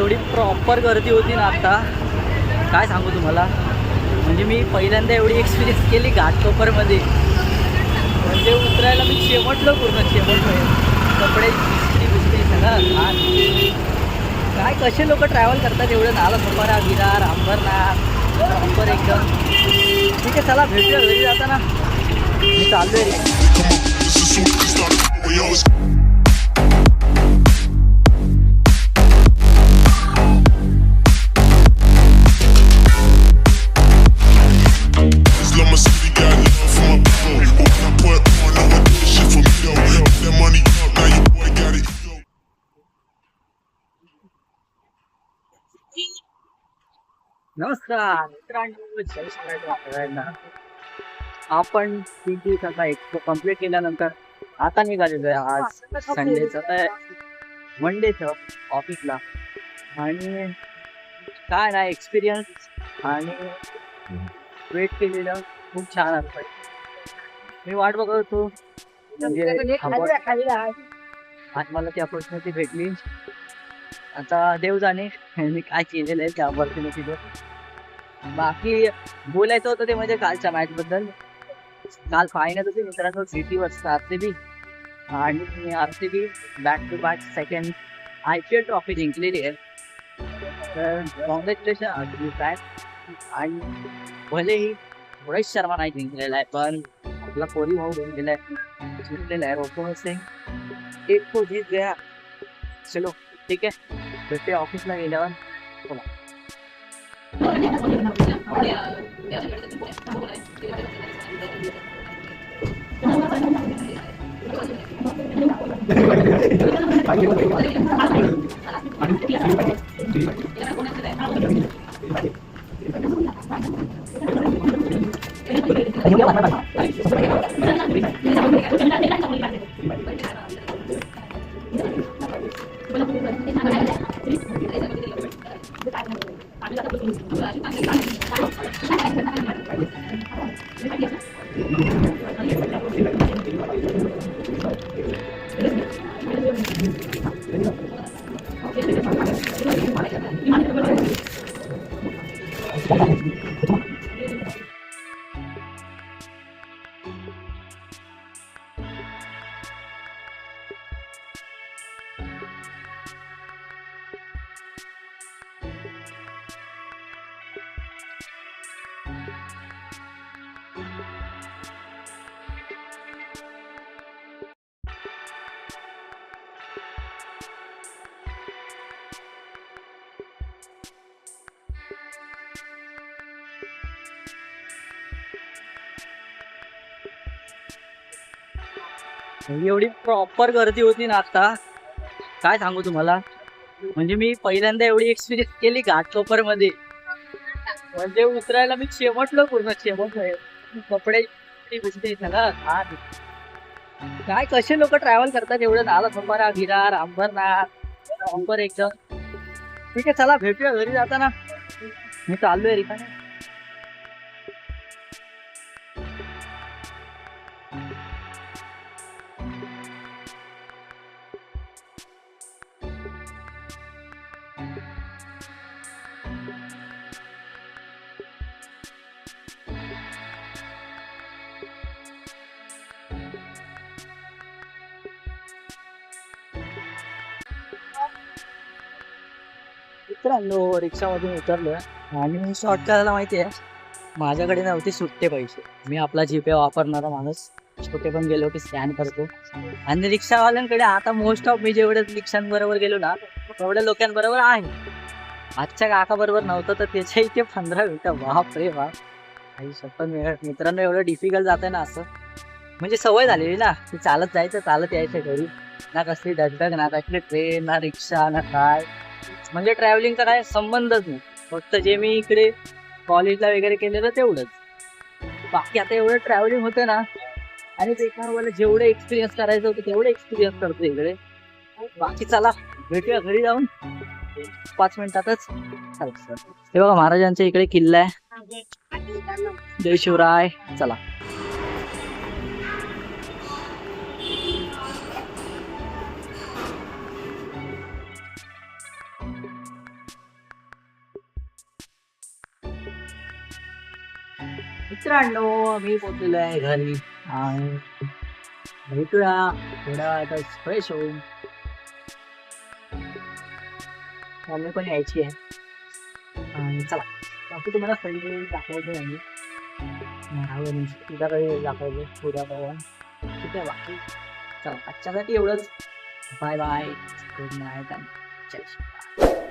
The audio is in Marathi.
एवढी प्रॉपर गर्दी होती ना आता, काय सांगू तुम्हाला. म्हणजे मी पहिल्यांदा एवढी एक्सपिरियन्स केली घाटकोपरमध्ये. म्हणजे उतरायला मी शेवटलो, पूर्ण शेवटलो. कपडे इस्त्री सगळं घाण. काय कसे लोक ट्रॅव्हल करतात एवढं. नालासोपारा, विरार, अंबरनाथ प्रॉपर एकदम. ठीक आहे, चला भेटूया घरी जाताना. मी चाललोय रे. नमस्कार मित्रांनो, जय शिवराय. आपण 3 दिवसाचा एक्सपो कम्प्लीट केल्यानंतर आता निघालेलो आहे आज संडेचं मंडेचं ऑफिसला. आणि काय ना एक्सपिरियन्स आणि वेट केलेलं खूप छान असतं. मी वाट बघत होतो, म्हणजे आज मला ती ऑपॉर्च्युनिटी भेटली. आता देव जाणे मी काय केलेलं आहे त्या ऑपॉर्च्युनिटीवर. बाकी बोलायचं होतं ते म्हणजे कालच्या मॅच बद्दल. काल फायनल होती मित्रांनो, GT वर्सेस RCB. आणि RCB back to back second IPL trophy जिंकलेली आहे. तर कॉंग्रॅच्युलेशन RCB फॅन्स. आणि भलेही रोहित शर्मा नाही जिंकलेला आहे, पण आपला कोहली भाऊ जिंकलेला आहे. रोको सिंग एक तो जीत गया. चलो ठीक आहे, भेटते ऑफिसला गेल्यावर. एवढी प्रॉपर गर्दी होती ना आता, काय सांगू तुम्हाला. म्हणजे मी पहिल्यांदा एवढी एक्सपिरियन्स केली घाटकोपरमध्ये. म्हणजे उतरायला मी शेवटलो, पूर्ण शेवटलो. कपडे इस्त्री सगळं घाण. काय कसे लोक ट्रॅव्हल करतात एवढं. नालासोपारा, विरार, अंबरनाथ प्रॉपर एकदम. ठीक आहे, चला भेटूया घरी जाताना. मी चाललोय रिकाने. मित्रांनो, रिक्षामधून उतरलोय आणि शॉर्ट करायला माहिती आहे, माझ्याकडे नव्हते सुट्टे पैसे. मी आपला GPay वापरणारा माणूस. कुठे पण गेलो की स्कॅन करतो. आणि रिक्षावाल्यांकडे आता मोस्ट ऑफ मी जेवढ्या रिक्षांबरोबर गेलो ना, तेवढ्या लोकांबरोबर आहे. आजच्या काका बरोबर नव्हतं तर त्याच्या इथे 15 मिनिटं. बाप रे बाप. काही शपथ मित्रांनो, एवढं डिफिकल्ट जात आहे ना असं. म्हणजे सवय झालेली ना की चालत जायचं, चालत यायचं घरी. ना कसली दगदग, ना कसली ट्रेन, ना रिक्षा, ना काय. म्हणजे ट्रॅव्हलिंगचा काय संबंधच नाही. फक्त जे मी इकडे कॉलेजला वगैरे केलेलं तेवढंच. बाकी आता एवढं ट्रॅव्हलिंग होतं ना, आणि ते मला जेवढं एक्सपिरियन्स करायचं होतं तेवढं एक्सपिरियन्स करतो इकडे. बाकी चला भेटूया घरी जाऊन 5 मिनिटातच. हे बघा, महाराजांच्या इकडे किल्ला आहे. जय शिवराय. चला. मित्रांनो मी पोचलेलो आहे घरी आणि भेटूया थोड्या वेळातच फ्रेश होऊन. मम्मी पण यायची आहे आणि चला बाकी तुम्हाला संडे दाखवायचं नाही तुझ्याकडे दाखवायचं उद्या परवा. ठीक आहे बाकी चला आजच्यासाठी एवढंच. बाय बाय गुड नाईट आणि जय श्री राम.